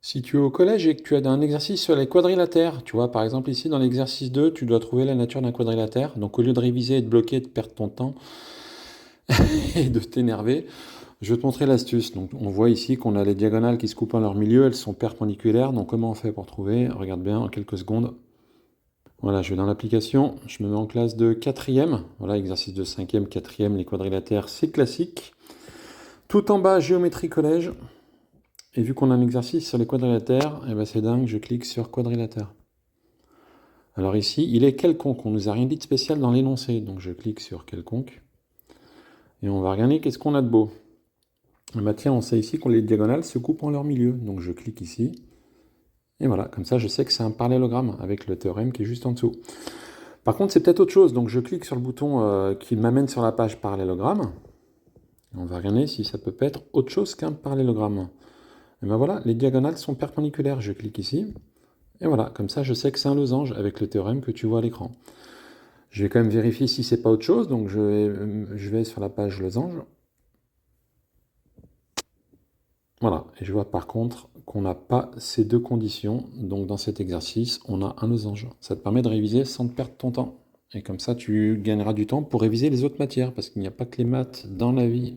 Si tu es au collège et que tu as un exercice sur les quadrilatères, tu vois, par exemple ici dans l'exercice 2, tu dois trouver la nature d'un quadrilatère. Donc au lieu de réviser et de bloquer et de perdre ton temps et de t'énerver, je vais te montrer l'astuce. Donc on voit ici qu'on a les diagonales qui se coupent en leur milieu, elles sont perpendiculaires. Donc comment on fait pour trouver? Regarde bien en quelques secondes. Voilà, je vais dans l'application, je me mets en classe de quatrième. Voilà, exercice de cinquième, quatrième, les quadrilatères, c'est classique. Tout en bas, géométrie collège. Et vu qu'on a un exercice sur les quadrilatères, eh ben c'est dingue, je clique sur quadrilatère. Alors ici, il est quelconque, on nous a rien dit de spécial dans l'énoncé, donc je clique sur quelconque. Et on va regarder qu'est-ce qu'on a de beau. Eh ben tiens, on sait ici que les diagonales se coupent en leur milieu, donc je clique ici. Et voilà, comme ça je sais que c'est un parallélogramme avec le théorème qui est juste en dessous. Par contre, c'est peut-être autre chose, donc je clique sur le bouton qui m'amène sur la page parallélogramme. On va regarder si ça peut être autre chose qu'un parallélogramme. Et ben voilà, les diagonales sont perpendiculaires, je clique ici. Et voilà, comme ça je sais que c'est un losange avec le théorème que tu vois à l'écran. Je vais quand même vérifier si c'est pas autre chose, donc je vais sur la page losange. Voilà, et je vois par contre qu'on n'a pas ces deux conditions, donc dans cet exercice, on a un losange. Ça te permet de réviser sans te perdre ton temps. Et comme ça, tu gagneras du temps pour réviser les autres matières, parce qu'il n'y a pas que les maths dans la vie.